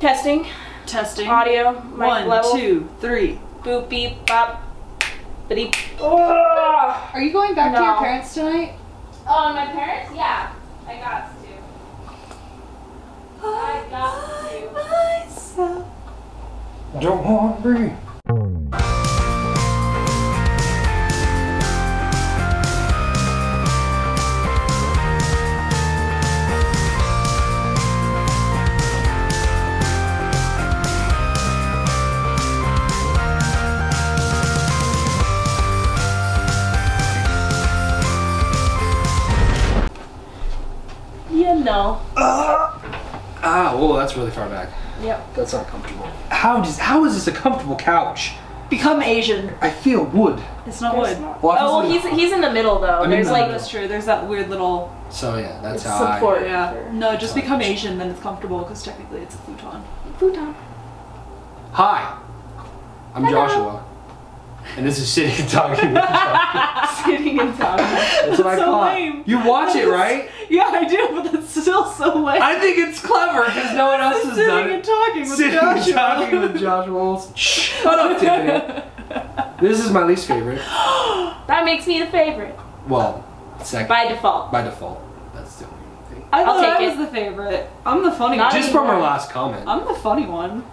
Testing. Testing. Audio. Mic level. 1, 2, 3. Boop, beep, bop. Beep. Are you going back to your parents tonight? Oh, my parents? Yeah. I got to. I got to. Myself. Don't want me. No. Whoa, that's really far back. Yep. That's not comfortable. How is this a comfortable couch? Become Asian. I feel wood. It's not wood. Well, he's in the middle though. There's like that's true. There's that weird little. So yeah, that's how support. Yeah. No, just become Asian, then it's comfortable because technically it's a futon. Futon. Hi, I'm Joshua, and this is Sitting and Talking with Joshua. Sitting and talking. That's what I call it. You watch it, right? Yeah, I do, but that's still so lame. I think it's clever because no one else has done it. Sitting and talking with Joshua. Sitting and Talking with Joshua Olson. Shut up, Tiffany. This is my least favorite. That makes me the favorite. Well, second. By default. By default. That's the only thing. I thought I'll take I was the favorite. I'm the funny one. Just from our last comment. I'm the funny one.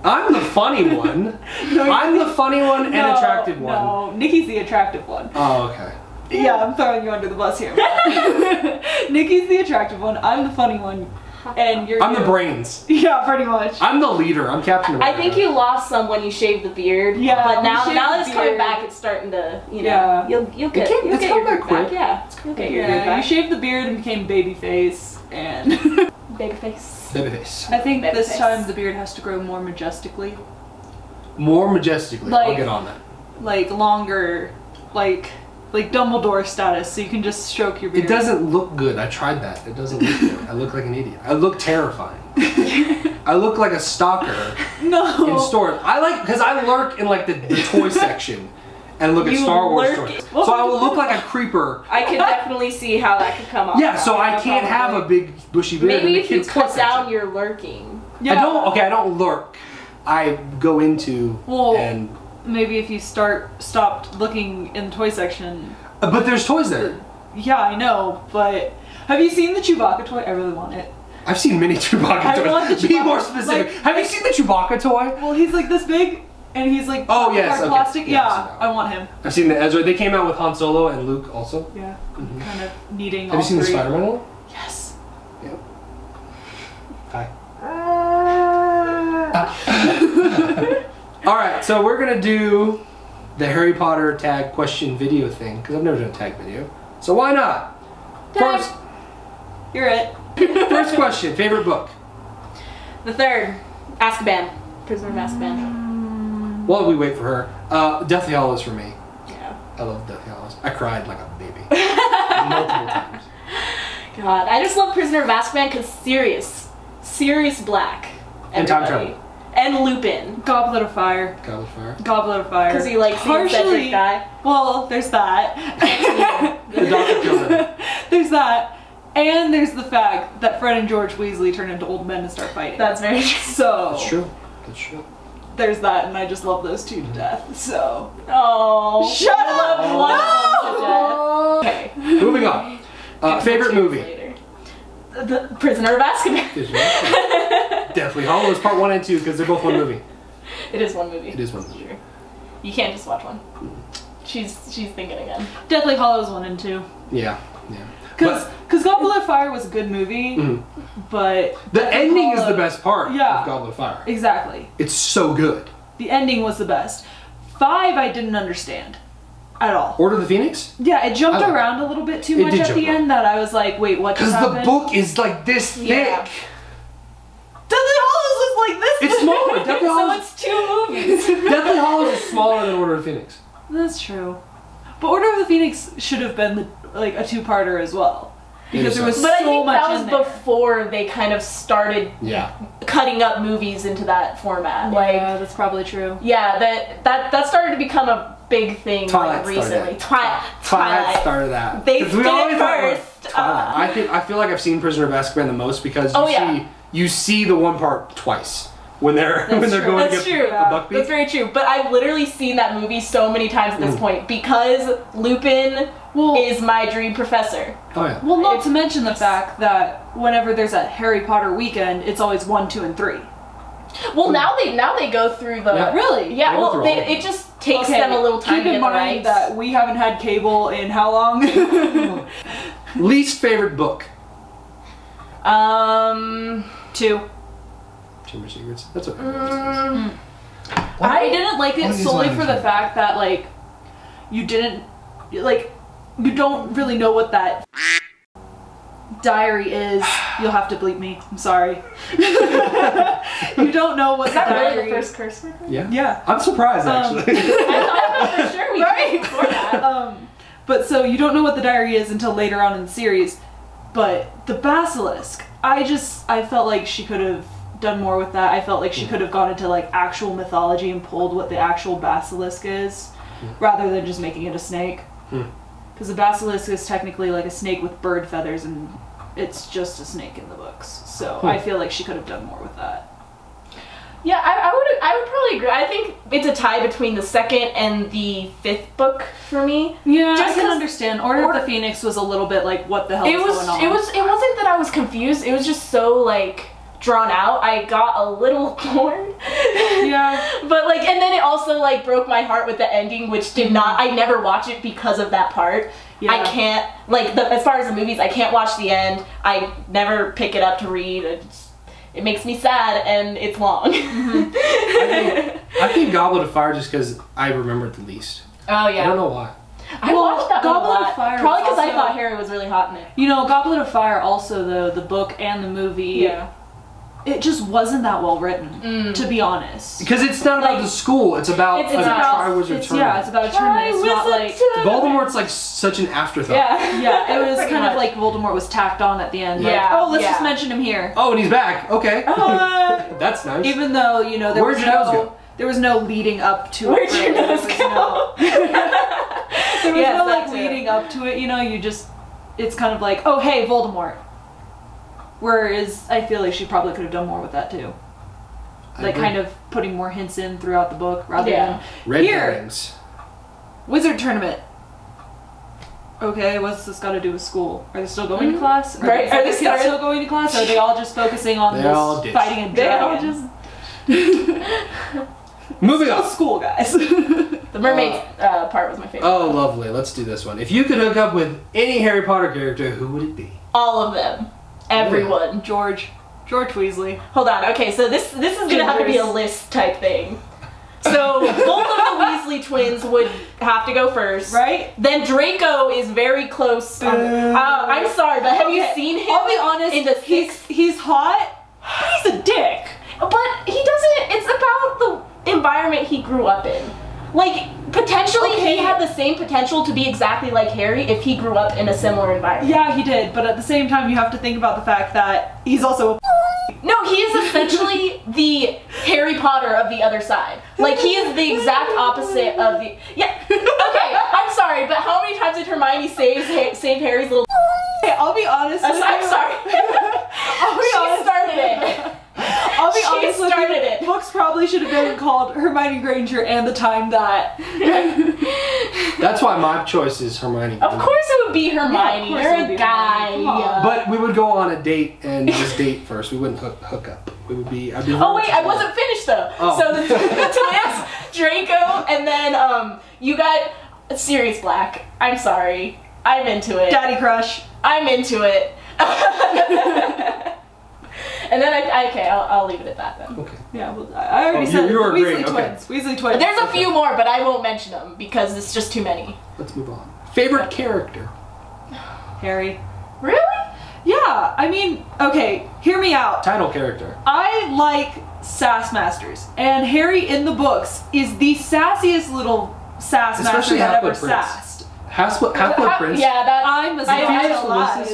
I'm the funny one. No, I'm the funny one and attractive one. No, Nikki's the attractive one. Oh, okay. Yeah, I'm throwing you under the bus here. Nikki's the attractive one. I'm the funny one, and you're. I'm the brains. Yeah, pretty much. I'm the leader. I'm Captain America. I think you lost some when you shaved the beard. Yeah, but now that it's coming beard. back, it's starting to you'll get your back beard back. Yeah, you'll get your beard back. You shaved the beard and became babyface and. Babyface. Babyface. I think this time the beard has to grow more majestically. More majestically. I'll get on that. Like longer, like Dumbledore status, so you can just stroke your beard. It doesn't look good. I tried that. It doesn't look good. I look like an idiot. I look terrifying. I look like a stalker. No. In stores. Because I lurk in like the toy section and look at Star Wars toys. So I will look like a creeper. I could definitely see how that could come off. Yeah, so I can't have a big bushy beard. Maybe if you cut down your lurking. Yeah. I don't lurk. I go into and maybe if you stopped looking in the toy section. But there's toys there. Yeah, I know, but have you seen the Chewbacca toy? I really want it. I've seen many Chewbacca toys. I want the Chewbacca. Be more specific. Have you seen the Chewbacca toy? Well, he's like this big, and he's like plastic. Okay. Yeah, I want him. I've seen the Ezra. They came out with Han Solo and Luke also. Yeah, kind of needing. Have you seen the Spider-Man one? Yes. Yep. Hi. Alright, so we're gonna do the Harry Potter tag question video thing, because I've never done a tag video. So why not? Tag. First, You're it. first question, favorite book? The third, Azkaban. Prisoner of Azkaban. While we wait for her, Deathly Hallows for me. Yeah. I love Deathly Hallows. I cried like a baby. Multiple times. God, I just love Prisoner of Azkaban because Sirius Black. And time travel. And Lupin. Goblet of Fire. Goblet of Fire. Goblet of Fire. Because he likes the Cedric guy. Well, there's that. The doctor kills him. There's that. And there's the fact that Fred and George Weasley turn into old men and start fighting. That's very true. So. That's true. That's true. There's that, and I just love those two to death, so. Oh. Shut up! No! Okay. Moving on. Favorite movie? The Prisoner of Azkaban. Deathly Hallows Part 1 and 2, because they're both one movie. It is one movie. It is one movie. True. You can't just watch one. She's thinking again. Deathly Hallows 1 and 2. Yeah, yeah. Because Goblet of Fire was a good movie, but... The ending is the best part of Goblet of Fire. Exactly. It's so good. The ending was the best. 5 I didn't understand. At all. Order of the Phoenix? Yeah, it jumped around a little bit too much at the end that I was like, wait, what just happened? Because the book is like this thick. Yeah. Deathly Hallows is like this It's smaller. Deathly Hallows. So it's 2 movies. Deathly Hallows is smaller than Order of the Phoenix. That's true. But Order of the Phoenix should have been like a 2-parter as well. Because there was but so much I think in that there. was before they kind of started cutting up movies into that format. Yeah, that's probably true. Yeah, that started to become a big thing like recently. Twilight started that. They did it first. Twilight. I feel like I've seen Prisoner of Azkaban the most because you see the one part twice when they're going to get a buck beat. That's very true. But I've literally seen that movie so many times at this point because Lupin is my dream professor. Oh yeah. Well, not to mention the fact that whenever there's a Harry Potter weekend, it's always 1, 2, and 3. Well, now they go through the really it just takes them a little time. Keep in mind that we haven't had cable in how long? Least favorite book? 2. Chamber Secrets. That's okay. I didn't like it solely for the fact that like you don't really know what that diary is. You'll have to bleep me. I'm sorry. You don't know what that diary. Really the first curse word? Yeah. I'm surprised actually. I thought for sure we could before that. But so you don't know what the diary is until later on in the series. But the basilisk, I felt like she could have done more with that. I felt like she could have gone into like actual mythology and pulled what the actual basilisk is, rather than just making it a snake. Because the basilisk is technically like a snake with bird feathers, and it's just a snake in the books. So I feel like she could have done more with that. Yeah, I would probably agree. I think it's a tie between the 2nd and the 5th book for me. Yeah, I can understand. Order of the Phoenix was a little bit like, what the hell is going on? It wasn't that I was confused. It was just so like drawn out. I got a little bored. Yeah. But like, and then it also like broke my heart with the ending, which did not. I never watch it because of that part. Yeah. I can't like as far as the movies. I can't watch the end. I never pick it up to read. It makes me sad, and it's long. I think Goblet of Fire just because I remember it the least. Oh yeah. I don't know why. I watched that one a lot. Of Fire probably because I thought Harry was really hot in it. You know, Goblet of Fire also, though, the book and the movie, it just wasn't that well written, to be honest. Because it's not about the school, it's about a Triwizard Tournament. Yeah, it's about a tournament. It's not like... Voldemort's like such an afterthought. Yeah, it was kind of like Voldemort was tacked on at the end. Like, oh, let's just mention him here. Oh, and he's back. Okay. That's nice. Even though, you know, there was no leading up to it. Where'd your nose go? There was no like leading up to it, you know, it's kind of like, oh hey, Voldemort. Whereas I feel like she probably could have done more with that too. Like kind of putting more hints in throughout the book rather than red herrings. Wizard tournament. Okay, what's this got to do with school? Are they still going to class? Are the kids still going to class? Or are they all just focusing on this fighting a dragon? Moving on. School guys. The mermaid part was my favorite. Oh, lovely. Let's do this one. If you could hook up with any Harry Potter character, who would it be? All of them. Everyone. George Weasley. Hold on. Okay, so this is gonna have to be a list type thing. So both of the Weasley twins would have to go first, right? Then Draco is very close. I'm sorry, but have you seen him? I'll be honest. In the he's hot. He's a dick. But he doesn't. It's about the environment he grew up in. Like, potentially he had the same potential to be exactly like Harry if he grew up in a similar environment. Yeah, he did, but at the same time you have to think about the fact that he's also a No, he is essentially the Harry Potter of the other side. Like, he is the exact opposite of the... Yeah, okay, I'm sorry, but how many times did Hermione save Harry's little... Hey, I'll be honest with you. I'm sorry. She started it. I'll be honest with you, it. Books probably should have been called Hermione Granger and the Time That. That's why my choice is Hermione Granger. Of course it would be Hermione. You're a guy. But we would go on a date and just date first. We wouldn't hook up. We would be... Oh wait, I wasn't finished though. Oh. So the twins, Draco, and then you got Sirius Black. I'm sorry. I'm into it. Daddy crush. I'm into it. And then I'll leave it at that then. Okay. Yeah, well, I already said Weasley twins. Weasley twins. There's a few more, but I won't mention them because it's just too many. Let's move on. Favorite character? Harry. Really? Yeah. I mean, okay. Hear me out. Title character. I like sass masters, and Harry in the books is the sassiest little sass master that ever sassed. Half-Blood Prince. Yeah, that I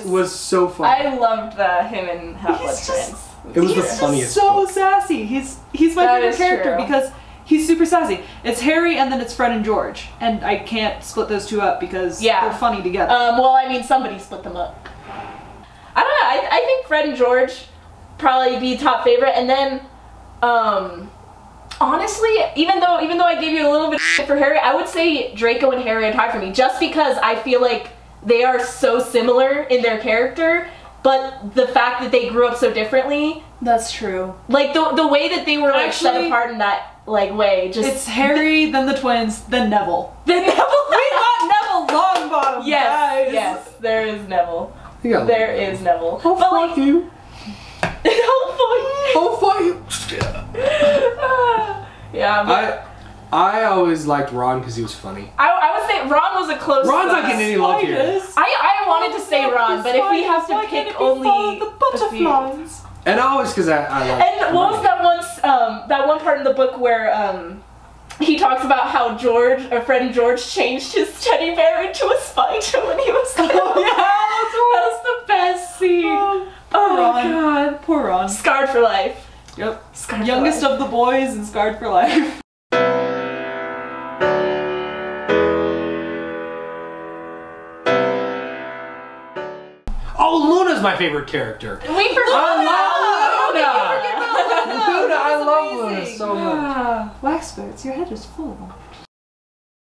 was so fun. I loved him and Half-Blood Prince. It was the funniest. He's so sassy. He's my favorite character because he's super sassy. It's Harry and then it's Fred and George, and I can't split those two up because they're funny together. Well, I mean, somebody split them up. I don't know. I think Fred and George, probably be top favorite. And then, honestly, even though I gave you a little bit of shit for Harry, I would say Draco and Harry are tied for me, just because I feel like they are so similar in their character, but the fact that they grew up so differently. That's true. Like the way that they were like set apart in that like way. Just it's Harry, then the twins, then Neville. Then Neville. We got Neville Longbottom. Yes, guys. yes, there is Neville. There is Neville. Oh, fuck you. Oh fuck you. Yeah. But I always liked Ron because he was funny. I would say Ron was a close. Ron's not getting any love here. I wanted to say Ron, but if we have to pick only the butterflies. And always because I like. And what was that one part in the book where he talks about how our friend George changed his teddy bear into a spider when he was little. Oh yeah, that was the best scene. Oh God, poor Ron. Scarred for life. Yep. Scarred Youngest for life. of the boys and scarred for life. Oh, Luna's my favorite character. We forgot Luna. Luna. I love Luna so much. Wax spirits, your head is full of them.